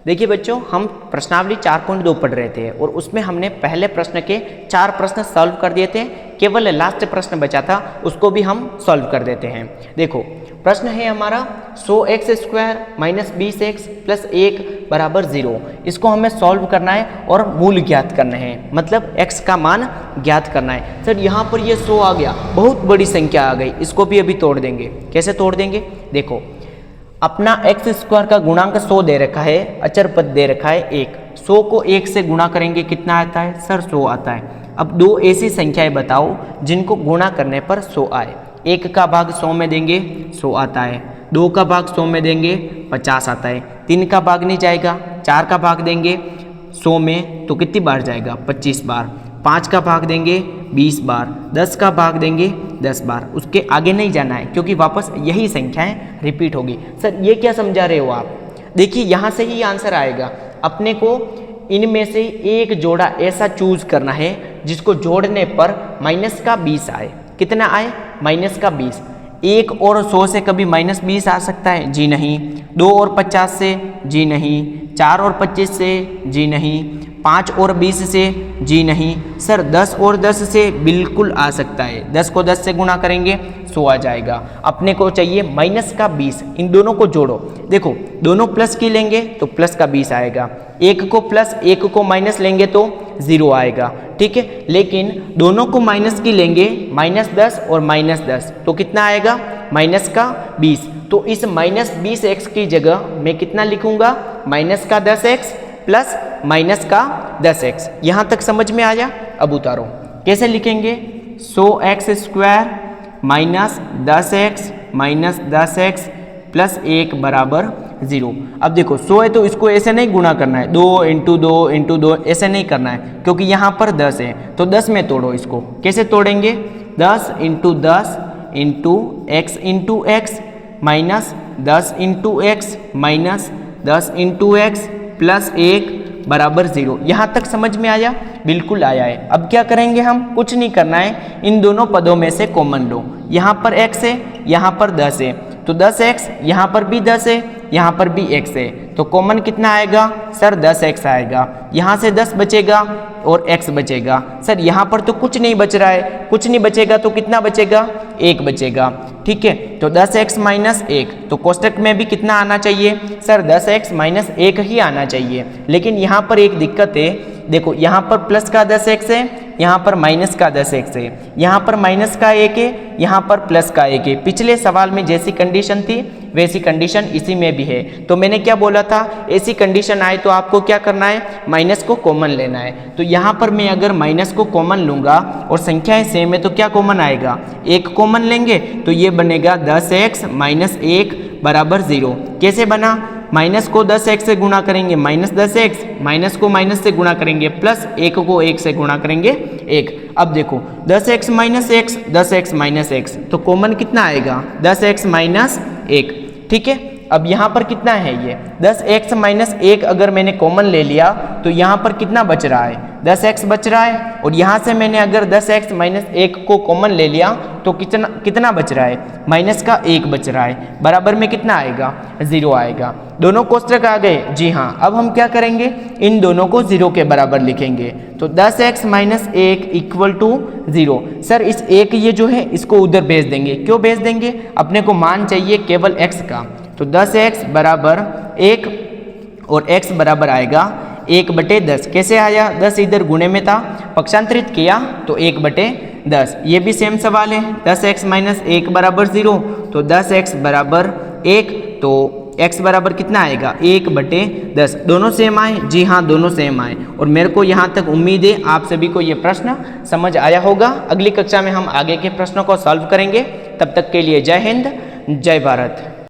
देखिए बच्चों, हम प्रश्नावली 4.2 पढ़ रहे थे और उसमें हमने पहले प्रश्न के 4 प्रश्न सॉल्व कर दिए थे। केवल लास्ट प्रश्न बचा था, उसको भी हम सॉल्व कर देते हैं। देखो प्रश्न है हमारा 100x² माइनस 20x प्लस 1 बराबर 0। इसको हमें सॉल्व करना है और मूल ज्ञात करना है, मतलब x का मान ज्ञात करना है। सर यहाँ पर ये 100 आ गया, बहुत बड़ी संख्या आ गई, इसको भी अभी तोड़ देंगे। कैसे तोड़ देंगे? देखो अपना x² का गुणांक 100 दे रखा है, अचर पद दे रखा है 1। 100 को 1 से गुणा करेंगे कितना आता है? सर 100 आता है। अब दो ऐसी संख्याएं बताओ जिनको गुणा करने पर 100 आए। 1 का भाग 100 में देंगे 100 आता है, 2 का भाग 100 में देंगे 50 आता है, 3 का भाग नहीं जाएगा, 4 का भाग देंगे 100 में तो कितनी बार जाएगा? 25 बार। 5 का भाग देंगे 20 बार, 10 का भाग देंगे 10 बार। उसके आगे नहीं जाना है क्योंकि वापस यही संख्याएं रिपीट होगी। सर ये क्या समझा रहे हो आप? देखिए यहाँ से ही आंसर आएगा। अपने को इनमें से एक जोड़ा ऐसा चूज करना है जिसको जोड़ने पर माइनस का 20 आए। कितना आए? माइनस का 20। 1 और 100 से कभी माइनस 20 आ सकता है? जी नहीं। 2 और 50 से? जी नहीं। 4 और 25 से? जी नहीं। 5 और 20 से? जी नहीं। सर 10 और 10 से बिल्कुल आ सकता है। 10 को 10 से गुणा करेंगे 100 आ जाएगा। अपने को चाहिए माइनस का 20। इन दोनों को जोड़ो, देखो दोनों प्लस की लेंगे तो प्लस का 20 आएगा। 1 को प्लस 1 को माइनस लेंगे तो 0 आएगा। ठीक है, लेकिन दोनों को माइनस की लेंगे, माइनस 10 और माइनस 10 तो कितना आएगा? माइनस का 20। तो इस माइनस 20x की जगह मैं कितना लिखूंगा? माइनस का 10x प्लस माइनस का 10x। यहाँ तक समझ में आया? अब उतारो, कैसे लिखेंगे? 100x² minus 10x minus 10x plus 1 बराबर 0। अब देखो 100 है तो इसको ऐसे नहीं गुणा करना है, 2 इंटू 2 इंटू 2 ऐसे नहीं करना है क्योंकि यहाँ पर 10 है तो 10 में तोड़ो इसको। कैसे तोड़ेंगे? 10 into 10 into x minus 10 into x minus 10 into x plus 1 बराबर 0। यहाँ तक समझ में आया? बिल्कुल आया है। अब क्या करेंगे हम? कुछ नहीं करना है, इन दोनों पदों में से कॉमन लो। यहाँ पर x है, यहाँ पर 10 है तो 10x, यहाँ पर भी 10 है, यहाँ पर भी x है तो कॉमन कितना आएगा? सर 10x आएगा। यहाँ से 10 बचेगा और x बचेगा। सर यहाँ पर तो कुछ नहीं बच रहा है, कुछ नहीं बचेगा तो कितना बचेगा? 1 बचेगा। ठीक है, तो 10x माइनस 1 तो कोष्टक में भी कितना आना चाहिए? सर 10x माइनस 1 ही आना चाहिए। लेकिन यहाँ पर एक दिक्कत है, देखो यहाँ पर प्लस का 10x है, यहाँ पर माइनस का 10x है, यहाँ पर माइनस का 1 है, यहाँ पर प्लस का 1 है। पिछले सवाल में जैसी कंडीशन थी वैसी कंडीशन इसी में भी है। तो मैंने क्या बोला था? ऐसी कंडीशन आए तो आपको क्या करना है? माइनस को कॉमन लेना है। तो यहाँ पर मैं अगर माइनस को कॉमन लूँगा और संख्याएं सेम है तो क्या कॉमन आएगा? 1 कॉमन लेंगे तो ये बनेगा 10x माइनस 1 बराबर 0। कैसे बना? माइनस को 10x से गुणा करेंगे माइनस 10x, माइनस को माइनस से गुणा करेंगे प्लस, 1 को 1 से गुणा करेंगे 1। अब देखो 10x minus x, 10x minus x तो कॉमन कितना आएगा? 10x minus 1। ठीक है, अब यहाँ पर कितना है? ये 10x माइनस 1 अगर मैंने कॉमन ले लिया तो यहाँ पर कितना बच रहा है? 10x बच रहा है। और यहाँ से मैंने अगर 10x माइनस 1 को कॉमन ले लिया तो कितना बच रहा है? माइनस का 1 बच रहा है। बराबर में कितना आएगा? 0 आएगा। दोनों कोष्टक आ गए? जी हाँ। अब हम क्या करेंगे? इन दोनों को 0 के बराबर लिखेंगे। तो 10x minus 1 equal to 0। Sir इस 1 ये जो है इसको उधर भेज देंगे। क्यों भेज देंगे? अपने को मान चाहिए केवल x का। तो 10x बराबर 1 और x बराबर आएगा 1/10। कैसे आया? 10 इधर गुणे में था, पक्षांतरित किया तो 1/10। ये भी सेम सवाल है। 10x माइनस 1 बराबर 0 तो 10x बराबर 1 तो x बराबर कितना आएगा? 1/10। दोनों सेम आए? जी हाँ, दोनों सेम आए। और मेरे को यहाँ तक उम्मीद है आप सभी को ये प्रश्न समझ आया होगा। अगली कक्षा में हम आगे के प्रश्नों को सॉल्व करेंगे। तब तक के लिए जय हिंद, जय भारत।